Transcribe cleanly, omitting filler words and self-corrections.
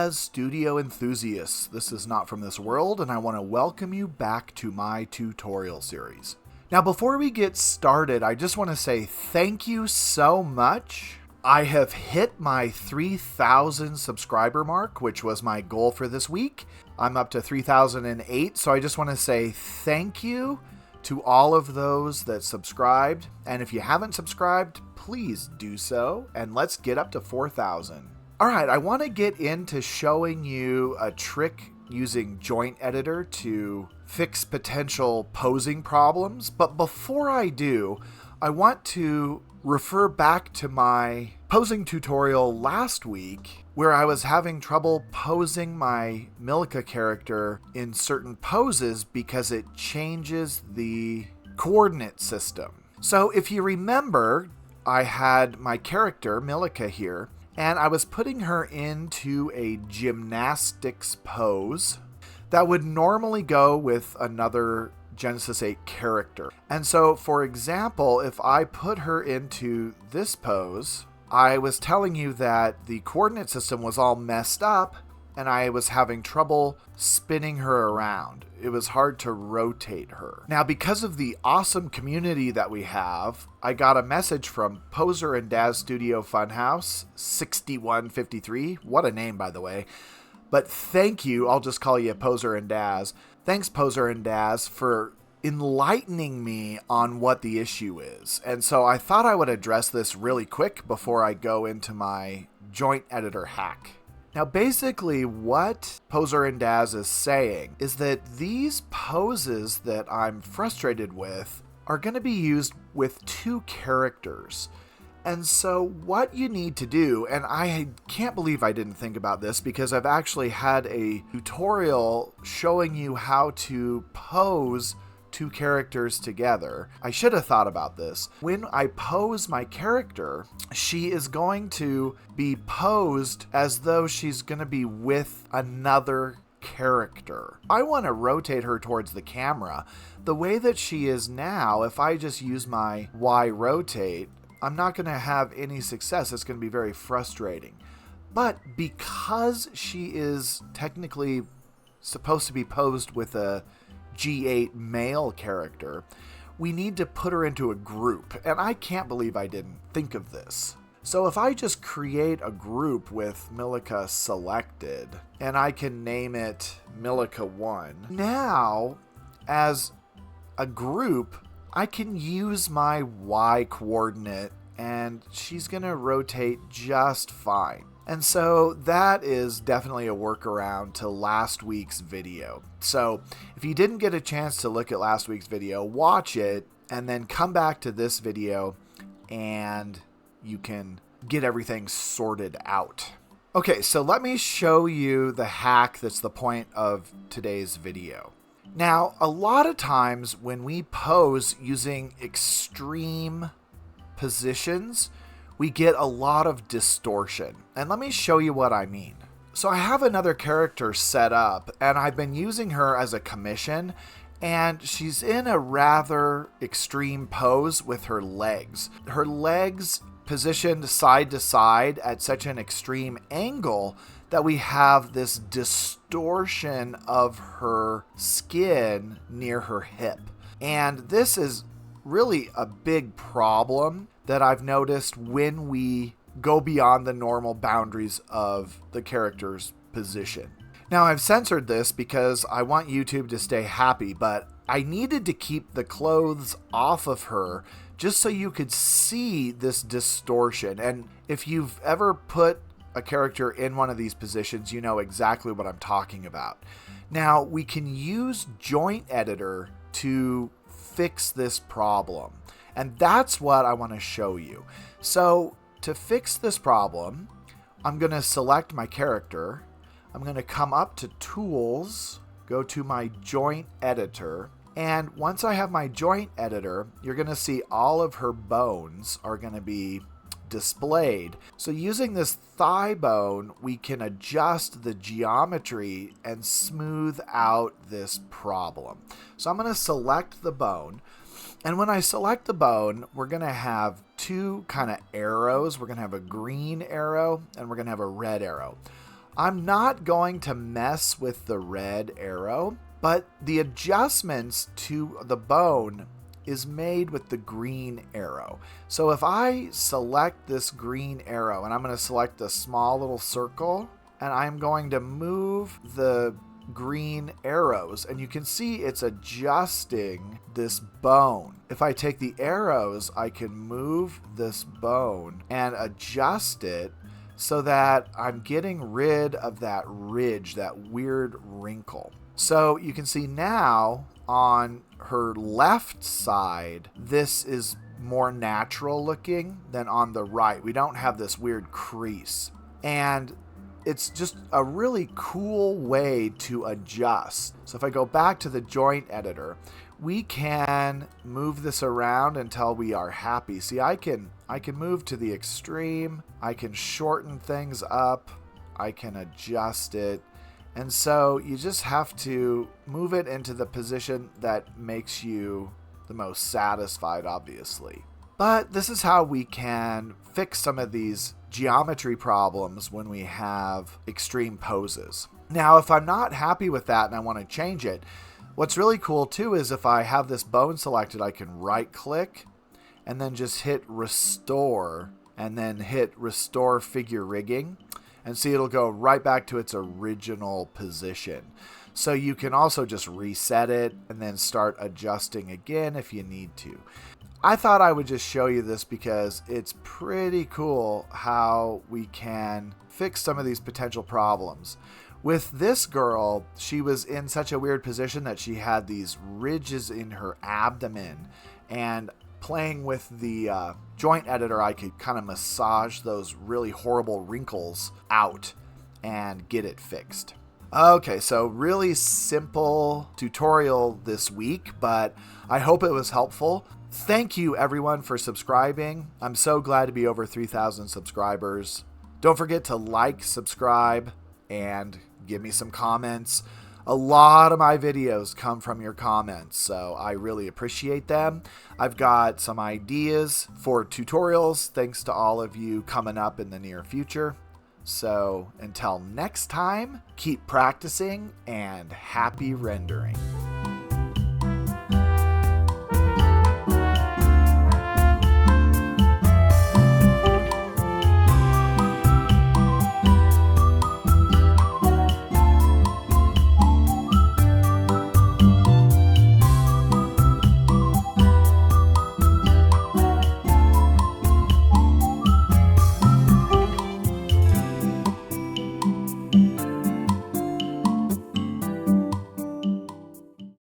Daz Studio enthusiasts. This is Not From This World, and I want to welcome you back to my tutorial series. Now, before we get started, I just want to say thank you so much. I have hit my 3,000 subscriber mark, which was my goal for this week. I'm up to 3,008, so I just want to say thank you to all of those that subscribed. And if you haven't subscribed, please do so, and let's get up to 4,000. All right, I want to get into showing you a trick using Joint Editor to fix potential posing problems. But before I do, I want to refer back to my posing tutorial last week where I was having trouble posing my Milica character in certain poses because it changes the coordinate system. So if you remember, I had my character, Milica, here, and I was putting her into a gymnastics pose that would normally go with another Genesis 8 character. And so, for example, if I put her into this pose, I was telling you that the coordinate system was all messed up and I was having trouble spinning her around. It was hard to rotate her. Now, because of the awesome community that we have, I got a message from Poser and Daz Studio Funhouse 6153. What a name, by the way. But thank you. I'll just call you Poser and Daz. Thanks, Poser and Daz, for enlightening me on what the issue is. And so I thought I would address this really quick before I go into my Joint Editor hack. Now, basically what Poser and Daz is saying is that these poses that I'm frustrated with are going to be used with two characters. And so what you need to do, and I can't believe I didn't think about this because I've actually had a tutorial showing you how to pose two characters together. I should have thought about this. When I pose my character, she is going to be posed as though she's going to be with another character. I want to rotate her towards the camera. The way that she is now, if I just use my Y rotate, I'm not going to have any success. It's going to be very frustrating. But because she is technically supposed to be posed with a G8 male character, we need to put her into a group. And I can't believe I didn't think of this. So if I just create a group with Milica selected, and I can name it Milica 1, now as a group, I can use my Y coordinate and she's going to rotate just fine. And so that is definitely a workaround to last week's video. So if you didn't get a chance to look at last week's video, watch it and then come back to this video and you can get everything sorted out. Okay, so let me show you the hack that's the point of today's video. Now, a lot of times when we pose using extreme positions, we get a lot of distortion. And let me show you what I mean. So I have another character set up, and I've been using her as a commission, and she's in a rather extreme pose with her legs. Her legs positioned side to side at such an extreme angle that we have this distortion of her skin near her hip. And this is really a big problem that I've noticed when we go beyond the normal boundaries of the character's position. Now, I've censored this because I want YouTube to stay happy, but I needed to keep the clothes off of her just so you could see this distortion. And if you've ever put a character in one of these positions, you know exactly what I'm talking about. Now, we can use Joint Editor to fix this problem, and that's what I want to show you. So to fix this problem, I'm going to select my character. I'm going to come up to Tools, go to my Joint Editor, and once I have my Joint Editor, you're going to see all of her bones are going to be displayed. So using this thigh bone, we can adjust the geometry and smooth out this problem. So I'm going to select the bone. And when I select the bone, we're going to have two kind of arrows. We're going to have a green arrow and we're going to have a red arrow. I'm not going to mess with the red arrow, but the adjustments to the bone is made with the green arrow. So if I select this green arrow, and I'm going to select the small little circle, and I'm going to move the green arrows, and you can see it's adjusting this bone. If I take the arrows, I can move this bone and adjust it so that I'm getting rid of that ridge, that weird wrinkle. So you can see now on her left side, this is more natural looking than on the right. We don't have this weird crease. And it's just a really cool way to adjust. So if I go back to the joint editor, we can move this around until we are happy. See, I can move to the extreme. I can shorten things up. I can adjust it. And so you just have to move it into the position that makes you the most satisfied, obviously. But this is how we can fix some of these geometry problems when we have extreme poses. Now, if I'm not happy with that and I want to change it, what's really cool too is if I have this bone selected, I can right click and then just hit restore and then hit restore figure rigging. And see, it'll go right back to its original position. So you can also just reset it and then start adjusting again if you need to. I thought I would just show you this because it's pretty cool how we can fix some of these potential problems. With this girl, she was in such a weird position that she had these ridges in her abdomen, and playing with the joint editor, I could kind of massage those really horrible wrinkles out and get it fixed. Okay, so really simple tutorial this week, but I hope it was helpful. Thank you everyone for subscribing. I'm so glad to be over 3,000 subscribers. Don't forget to like, subscribe, and give me some comments. A lot of my videos come from your comments, so I really appreciate them. I've got some ideas for tutorials thanks to all of you coming up in the near future. So until next time, keep practicing and happy rendering.